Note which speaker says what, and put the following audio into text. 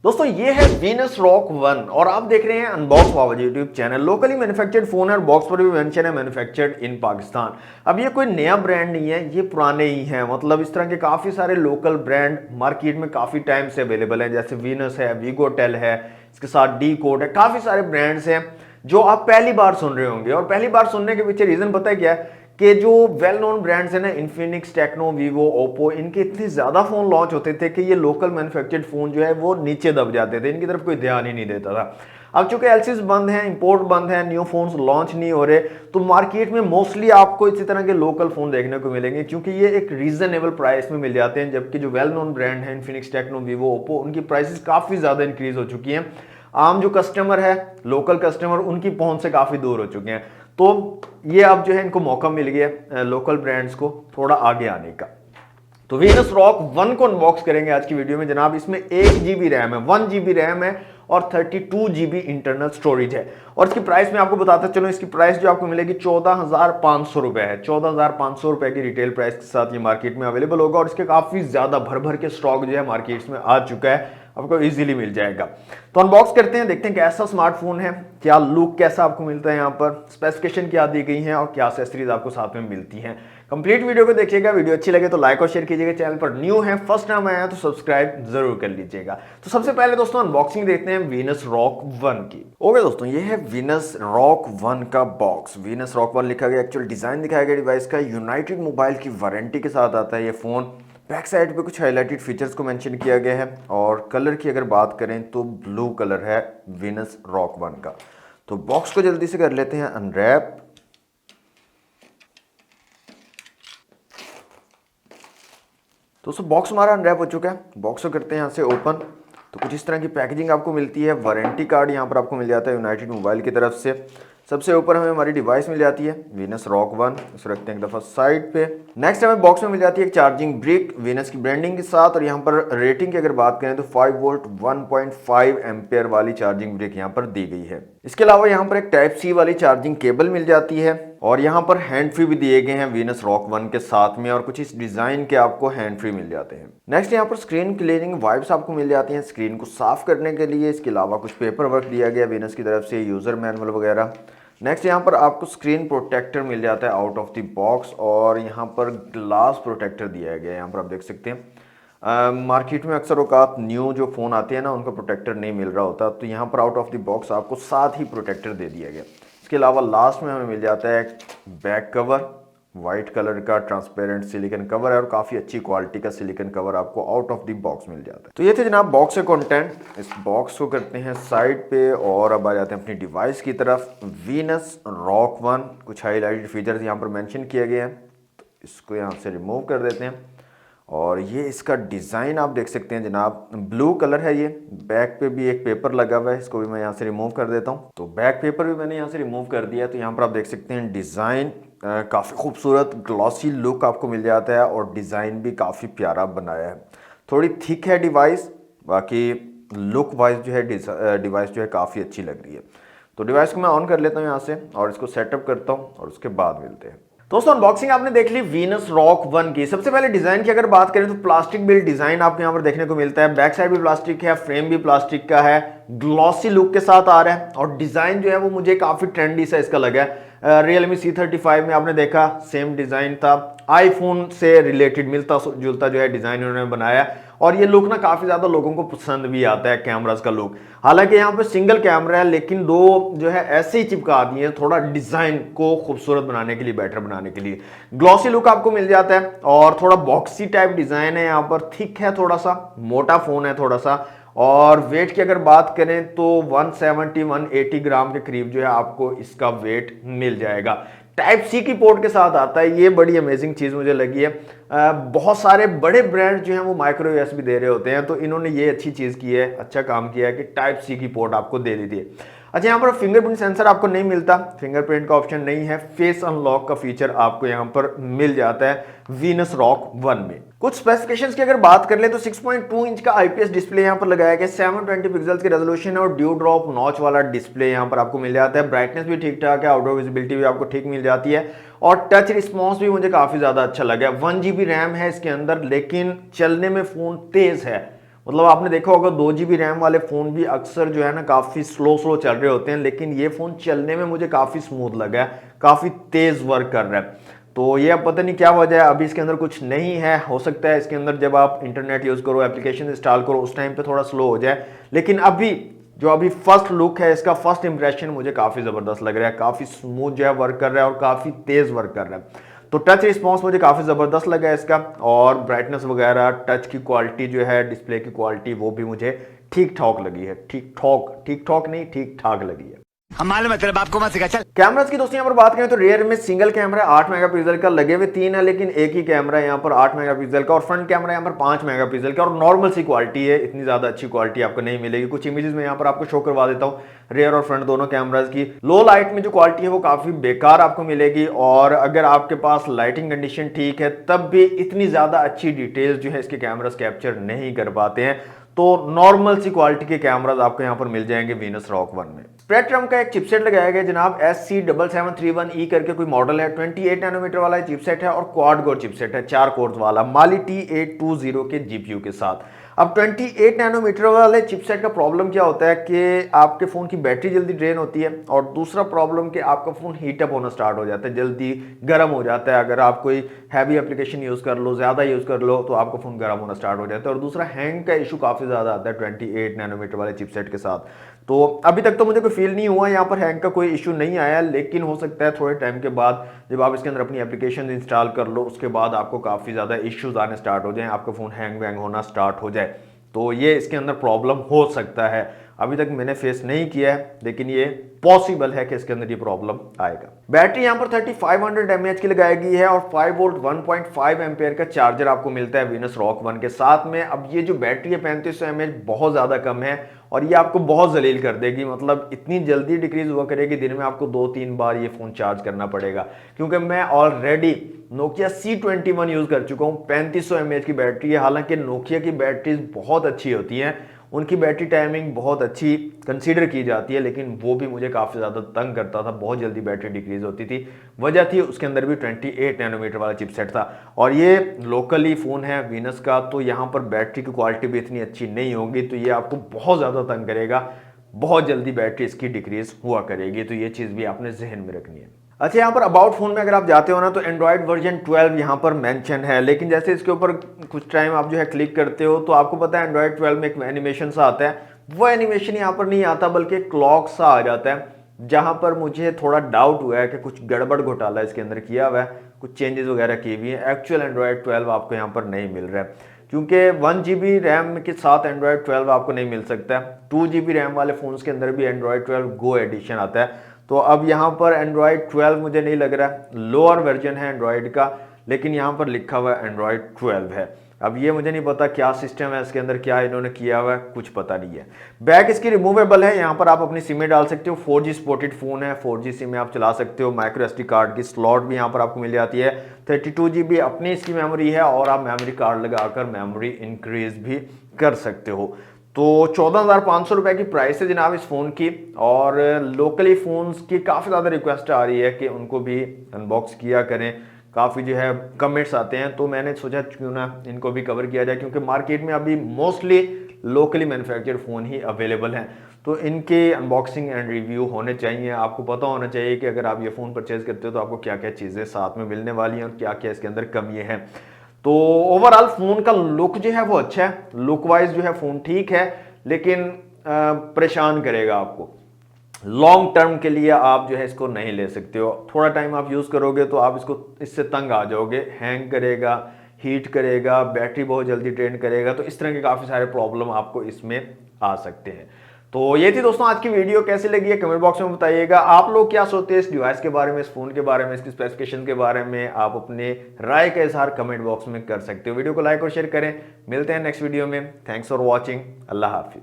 Speaker 1: दोस्तों ये है वीनस रॉक 1 और आप देख रहे हैं unbox Baba ji YouTube channel. Locally manufactured phone है और बॉक्स पर भी मेंशन है मैन्युफैक्चर्ड इन पाकिस्तान। अब ये कोई नया ब्रांड नहीं है, ये पुराने ही हैं। मतलब इस तरह के काफ़ी सारे लोकल ब्रांड मार्केट में काफ़ी टाइम से अवेलेबल हैं, जैसे वीनस है, वीगोटेल है, इसके साथ डी कोड है, काफ़ी सारे ब्रांड्स हैं जो आप पहली बार सुन रहे होंगे। और पहली बार सुनने के पीछे रीज़न पता है क्या है कि जो वेल नोन ब्रांड्स हैं ना, इन्फिनिक्स, टेक्नो, वीवो, ओप्पो, इनके इतने ज़्यादा फ़ोन लॉन्च होते थे कि ये लोकल मैन्युफैक्चर्ड फ़ोन जो है वो नीचे दब जाते थे, इनकी तरफ कोई ध्यान ही नहीं देता था। अब चूंकि एलसीज बंद हैं, इंपोर्ट बंद है, न्यू फोन्स लॉन्च नहीं हो रहे, तो मार्केट में मोस्टली आपको इसी तरह के लोकल फ़ोन देखने को मिलेंगे, क्योंकि ये एक रीजनेबल प्राइस में मिल जाते हैं। जबकि जो वेल नोन ब्रांड है इन्फिनिक्स, टेक्नो, वीवो, ओप्पो, उनकी प्राइसेस काफ़ी ज़्यादा इंक्रीज हो चुकी हैं। आम जो कस्टमर है, लोकल कस्टमर, उनकी पहुंच से काफ़ी दूर हो चुके हैं। तो ये अब जो है इनको मौका मिल गया लोकल ब्रांड्स को थोड़ा आगे आने का। तो वीनस रॉक 1 को अनबॉक्स करेंगे आज की वीडियो में जनाब। इसमें 1 GB रैम है, 1 GB रैम है और 32 GB इंटरनल स्टोरेज है। और इसकी प्राइस मैं आपको बताता चलो, इसकी प्राइस जो आपको मिलेगी 14,500 रुपए है। 14,500 रुपए की रिटेल प्राइस के साथ ये मार्केट में अवेलेबल होगा और इसके काफी ज्यादा भर भर के स्टॉक जो है मार्केट्स में आ चुका है, आपको इजीली मिल जाएगा। तो अनबॉक्स करते हैं, देखते हैं कैसा स्मार्टफोन है, क्या लुक कैसा आपको मिलता है, यहाँ पर स्पेसिफिकेशन क्या दी गई है और क्या एक्सेसरीज आपको साथ में मिलती हैं। कंप्लीट वीडियो को देखिएगा, वीडियो अच्छी लगे तो लाइक और शेयर कीजिएगा। चैनल पर न्यू है, फर्स्ट टाइम आया तो सब्सक्राइब जरूर कर लीजिएगा। तो सबसे पहले दोस्तों अनबॉक्सिंग देखते हैं वीनस रॉक 1 की। ओके दोस्तों, ये है वीनस रॉक 1 का बॉक्स। वीनस रॉक 1 लिखा गया, एक्चुअल डिजाइन दिखाया गया डिवाइस का। यूनाइटेड मोबाइल की वारंटी के साथ आता है ये फोन। बैक साइड पे कुछ हाईलाइटेड फीचर्स को मेंशन किया गया है और कलर की अगर बात करें तो ब्लू कलर है वीनस रॉक 1 का। तो बॉक्स को जल्दी से कर लेते हैं अनरैप। दोस्तों बॉक्स हमारा अनरैप हो चुका है, बॉक्स को करते हैं यहाँ से ओपन। तो कुछ इस तरह की पैकेजिंग आपको मिलती है। वारंटी कार्ड यहाँ पर आपको मिल जाता है यूनाइटेड मोबाइल की तरफ से। सबसे ऊपर हमें हमारी डिवाइस मिल जाती है वीनस रॉक 1, इसे रखते हैं एक दफ़ा साइड पे। नेक्स्ट हमें बॉक्स में मिल जाती है एक चार्जिंग ब्रिक वीनस की ब्रांडिंग के साथ। और यहाँ पर रेटिंग की अगर बात करें तो 5 वोल्ट 1.5 एम्पेयर वाली चार्जिंग ब्रिक यहाँ पर दी गई है। इसके अलावा यहाँ पर एक टाइप सी वाली चार्जिंग केबल मिल जाती है और यहाँ पर हैंड फ्री भी दिए गए हैं वीनस रॉक 1 के साथ में। और कुछ इस डिजाइन के आपको हैंड फ्री मिल जाते हैं। नेक्स्ट यहाँ पर स्क्रीन क्लीनिंग वाइप्स आपको मिल जाती हैं स्क्रीन को साफ करने के लिए। इसके अलावा कुछ पेपर वर्क दिया गया वीनस की तरफ से, यूजर मैनुअल वगैरह। नेक्स्ट यहाँ पर आपको स्क्रीन प्रोटेक्टर मिल जाता है आउट ऑफ द बॉक्स और यहाँ पर ग्लास प्रोटेक्टर दिया गया है। यहाँ पर आप देख सकते हैं मार्केट में अक्सर औकात न्यू जो फ़ोन आते हैं ना, उनका प्रोटेक्टर नहीं मिल रहा होता, तो यहाँ पर आउट ऑफ द बॉक्स आपको साथ ही प्रोटेक्टर दे दिया गया। इसके अलावा लास्ट में हमें मिल जाता है बैक कवर, वाइट कलर का ट्रांसपेरेंट सिलिकॉन कवर है और काफ़ी अच्छी क्वालिटी का सिलिकॉन कवर आपको आउट ऑफ द बॉक्स मिल जाता है। तो ये थे जनाब बॉक्स के कंटेंट। इस बॉक्स को करते हैं साइड पे और अब आ जाते हैं अपनी डिवाइस की तरफ। वीनस रॉक 1, कुछ हाईलाइटेड फीचर्स यहाँ पर मेंशन किए गए हैं, तो इसको यहाँ से रिमूव कर देते हैं। और ये इसका डिज़ाइन आप देख सकते हैं जनाब, ब्लू कलर है ये। बैक पे भी एक पेपर लगा हुआ है, इसको भी मैं यहाँ से रिमूव कर देता हूँ। तो बैक पेपर भी मैंने यहाँ से रिमूव कर दिया। तो यहाँ पर आप देख सकते हैं डिज़ाइन काफ़ी खूबसूरत ग्लॉसी लुक आपको मिल जाता है और डिज़ाइन भी काफ़ी प्यारा बनाया है। थोड़ी थिक है डिवाइस, बाकी लुक वाइज जो है डिवाइस जो है काफ़ी अच्छी लग रही है। तो डिवाइस को मैं ऑन कर लेता हूँ यहाँ से और इसको सेटअप करता हूँ और उसके बाद मिलते हैं। दोस्तों अनबॉक्सिंग आपने देख ली वीनस रॉक 1 की। सबसे पहले डिजाइन की अगर बात करें तो प्लास्टिक बिल्ड डिजाइन आपको यहाँ पर देखने को मिलता है। बैक साइड भी प्लास्टिक है, फ्रेम भी प्लास्टिक का है, ग्लॉसी लुक के साथ आ रहा है और डिजाइन जो है वो मुझे काफी ट्रेंडी सा इसका लगा है। Realme C35 में आपने देखा सेम डिजाइन था, आईफोन से रिलेटेड मिलता जुलता जो है डिजाइन उन्होंने बनाया और ये लुक ना काफी ज्यादा लोगों को पसंद भी आता है, कैमरास का लुक। हालांकि यहाँ पे सिंगल कैमरा है लेकिन दो जो है ऐसे ही चिपका दिए हैं, थोड़ा डिजाइन को खूबसूरत बनाने के लिए, बेटर बनाने के लिए। ग्लॉसी लुक आपको मिल जाता है और थोड़ा बॉक्सी टाइप डिजाइन है। यहाँ पर थिक है, थोड़ा सा मोटा फोन है थोड़ा सा। और वेट की अगर बात करें तो 170-180 ग्राम के करीब जो है आपको इसका वेट मिल जाएगा। टाइप सी की पोर्ट के साथ आता है, ये बड़ी अमेजिंग चीज मुझे लगी है। बहुत सारे बड़े ब्रांड जो हैं वो माइक्रो यूएसबी दे रहे होते हैं, तो इन्होंने ये अच्छी चीज की है, अच्छा काम किया है कि टाइप सी की पोर्ट आपको दे दी थी। अच्छा, यहाँ पर फिंगरप्रिंट सेंसर आपको नहीं मिलता, फिंगरप्रिंट का ऑप्शन नहीं है। फेस अनलॉक का फीचर आपको यहाँ पर मिल जाता है वीनस रॉक 1 में। कुछ स्पेसिफिकेशंस की अगर बात कर ले तो 6.2 इंच का आईपीएस डिस्प्ले यहाँ पर लगाया गया, 720 पिक्सल्स की रेजोल्यूशन और ड्यू ड्रॉप नॉच वाला डिस्प्ले यहाँ पर आपको मिल जाता है। ब्राइटनेस भी ठीक ठाक है, आउटडोर विजिबिलिटी भी आपको ठीक मिल जाती है और टच रिस्पॉन्स भी मुझे काफी ज्यादा अच्छा लगा। 1 GB रैम है इसके अंदर, लेकिन चलने में फोन तेज है, मतलब आपने देखा होगा 2 GB रैम वाले फ़ोन भी अक्सर जो है ना काफ़ी स्लो स्लो चल रहे होते हैं, लेकिन ये फ़ोन चलने में मुझे काफ़ी स्मूथ लगा है, काफ़ी तेज़ वर्क कर रहा है। तो ये अब पता नहीं क्या वजह है, अभी इसके अंदर कुछ नहीं है, हो सकता है इसके अंदर जब आप इंटरनेट यूज़ करो, एप्लीकेशन इंस्टॉल करो, उस टाइम पे थोड़ा स्लो हो जाए। लेकिन अभी जो अभी फर्स्ट लुक है इसका, फर्स्ट इंप्रेशन मुझे काफ़ी ज़बरदस्त लग रहा है, काफ़ी स्मूथ जो है वर्क कर रहा है और काफ़ी तेज़ वर्क कर रहा है। तो टच रिस्पॉन्स मुझे काफ़ी ज़बरदस्त लगा है इसका, और ब्राइटनेस वगैरह, टच की क्वालिटी जो है, डिस्प्ले की क्वालिटी, वो भी मुझे ठीक ठाक लगी है। ठीक ठाक नहीं, ठीक ठाक लगी है।
Speaker 2: हम मालूम है तेरे बाप को मत सिखा चल।
Speaker 1: कैमरास की दोस्तों यहाँ पर बात करें तो रियर में सिंगल कैमरा 8 मेगापिक्सल का, लगे हुए 3 है लेकिन एक ही कैमरा है यहाँ पर 8 मेगापिक्सल का, और फ्रंट कैमरा यहाँ पर 5 मेगापिक्सल का, और नॉर्मल सी क्वालिटी है, इतनी ज्यादा अच्छी क्वालिटी आपको नहीं मिलेगी। कुछ इमेजेस में यहाँ पर आपको शो करवा देता हूँ रियर और फ्रंट दोनों कैमराज की। लो लाइट में जो क्वालिटी है वो काफी बेकार आपको मिलेगी, और अगर आपके पास लाइटिंग कंडीशन ठीक है तब भी इतनी ज्यादा अच्छी डिटेल्स जो है इसके कैमरास कैप्चर नहीं कर पाते हैं। तो नॉर्मल सी क्वालिटी के कैमरास आपको यहाँ पर मिल जाएंगे वीनस रॉक 1 में। स्पेक्ट्रम का एक चिपसेट लगाया गया जनाब, SC7731E करके कोई मॉडल है, 28 नैनोमीटर वाला चिपसेट है और क्वाड कोर चिपसेट है, 4 कोर्स वाला, माली T820 के जीपीयू के साथ। अब 28 नैनोमीटर वाले चिपसेट का प्रॉब्लम क्या होता है कि आपके फ़ोन की बैटरी जल्दी ड्रेन होती है, और दूसरा प्रॉब्लम कि आपका फ़ोन हीटअप होना स्टार्ट हो जाता है, जल्दी गर्म हो जाता है। अगर आप कोई हैवी एप्लीकेशन यूज़ कर लो, ज़्यादा यूज़ कर लो, तो आपका फ़ोन गर्म होना स्टार्ट हो जाता है। और दूसरा हैंग का इशू काफ़ी ज़्यादा आता है 28 नैनोमीटर वाले चिपसेट के साथ। तो अभी तक तो मुझे कोई फील नहीं हुआ यहाँ पर, हैंग का कोई इशू नहीं आया, लेकिन हो सकता है थोड़े टाइम के बाद जब आप इसके अंदर अपनी एप्लीकेशन इंस्टॉल कर लो उसके बाद आपको काफ़ी ज़्यादा इश्यूज आने स्टार्ट हो जाएं, आपका फ़ोन हैंग वैंग होना स्टार्ट हो जाए, तो ये इसके अंदर प्रॉब्लम हो सकता है। अभी तक मैंने फेस नहीं किया है, लेकिन ये पॉसिबल है कि इसके अंदर ये प्रॉब्लम आएगा। बैटरी यहाँ पर 3500 mAh की लगाई गई है, और 5 वोल्ट 1.5 एम्पेयर का चार्जर आपको मिलता है वीनस रॉक 1 के साथ में। अब ये जो बैटरी है 3500 mAh बहुत ज़्यादा कम है, और ये आपको बहुत जलील कर देगी, मतलब इतनी जल्दी डिक्रीज हुआ करेगी, दिन में आपको 2-3 बार ये फ़ोन चार्ज करना पड़ेगा। क्योंकि मैं ऑलरेडी नोकिया C21 यूज़ कर चुका हूँ, 3500 mAh की बैटरी है। हालांकि नोकिया की बैटरीज बहुत अच्छी होती हैं, उनकी बैटरी टाइमिंग बहुत अच्छी कंसीडर की जाती है, लेकिन वो भी मुझे काफ़ी ज़्यादा तंग करता था, बहुत जल्दी बैटरी डिक्रीज होती थी। वजह थी उसके अंदर भी 28 नैनोमीटर वाला चिपसेट था, और ये लोकली फ़ोन है वीनस का, तो यहाँ पर बैटरी की क्वालिटी भी इतनी अच्छी नहीं होगी, तो ये आपको बहुत ज़्यादा तंग करेगा, बहुत जल्दी बैटरी इसकी डिक्रीज हुआ करेगी। तो ये चीज़ भी आपने जहन में रखनी है। अच्छा, यहाँ पर अबाउट फोन में अगर आप जाते हो ना, तो एंड्रॉइड वर्जन 12 यहाँ पर मेंशन है, लेकिन जैसे इसके ऊपर कुछ टाइम आप जो है क्लिक करते हो तो आपको पता है एंड्रॉइड 12 में एक एनिमेशन सा आता है, वो एनिमेशन यहाँ पर नहीं आता बल्कि क्लॉक सा आ जाता है, जहाँ पर मुझे थोड़ा डाउट हुआ है कि कुछ गड़बड़ घोटाला इसके अंदर किया हुआ है, कुछ चेंजेस वगैरह की हुई है। एक्चुअल एंड्रॉइड 12 आपको यहाँ पर नहीं मिल रहा है, क्योंकि 1 GB रैम के साथ एंड्रॉइड 12 आपको नहीं मिल सकता है। 2 GB रैम वाले फ़ोन्स के अंदर भी एंड्रॉइड 12 गो एडिशन आता है। तो अब यहाँ पर एंड्रॉइड 12 मुझे नहीं लग रहा है, लोअर वर्जन है एंड्रॉइड का, लेकिन यहाँ पर लिखा हुआ एंड्रॉइड 12 है। अब ये मुझे नहीं पता क्या सिस्टम है इसके अंदर, क्या इन्होंने किया हुआ है, कुछ पता नहीं है। बैक इसकी रिमूवेबल है, यहाँ पर आप अपनी सिमें डाल सकते हो, 4G सपोर्टेड फ़ोन है, 4G सिम आप चला सकते हो। माइक्रो SD कार्ड की स्लॉट भी यहाँ पर आपको मिल जाती है, 32 GB अपनी इसकी मेमोरी है, और आप मेमोरी कार्ड लगाकर मेमोरी इंक्रीज भी कर सकते हो। तो 14,500 रुपए की प्राइस है जनाब इस फ़ोन की, और लोकली फ़ोन्स की काफ़ी ज़्यादा रिक्वेस्ट आ रही है कि उनको भी अनबॉक्स किया करें, काफ़ी जो है कमेंट्स आते हैं, तो मैंने सोचा क्यों ना इनको भी कवर किया जाए, क्योंकि मार्केट में अभी मोस्टली लोकली मैन्युफैक्चर्ड फ़ोन ही अवेलेबल हैं, तो इनके अनबॉक्सिंग एंड रिव्यू होने चाहिए। आपको पता होना चाहिए कि अगर आप ये फ़ोन परचेज़ करते हो तो आपको क्या क्या चीज़ें साथ में मिलने वाली हैं और क्या क्या इसके अंदर कमियाँ हैं। तो ओवरऑल फ़ोन का लुक जो है वो अच्छा है, लुक वाइज जो है फ़ोन ठीक है, लेकिन परेशान करेगा आपको। लॉन्ग टर्म के लिए आप जो है इसको नहीं ले सकते हो, थोड़ा टाइम आप यूज़ करोगे तो आप इससे तंग आ जाओगे, हैंग करेगा, हीट करेगा, बैटरी बहुत जल्दी ड्रेन करेगा, तो इस तरह के काफ़ी सारे प्रॉब्लम आपको इसमें आ सकते हैं। तो ये थी दोस्तों आज की वीडियो, कैसी लगी है कमेंट बॉक्स में बताइएगा। आप लोग क्या सोचते हैं इस डिवाइस के बारे में, इस फोन के बारे में, इसकी स्पेसिफिकेशन के बारे में, आप अपने राय का इजहार कमेंट बॉक्स में कर सकते हो। वीडियो को लाइक और शेयर करें। मिलते हैं नेक्स्ट वीडियो में। Thanks for watching. Allah Hafiz.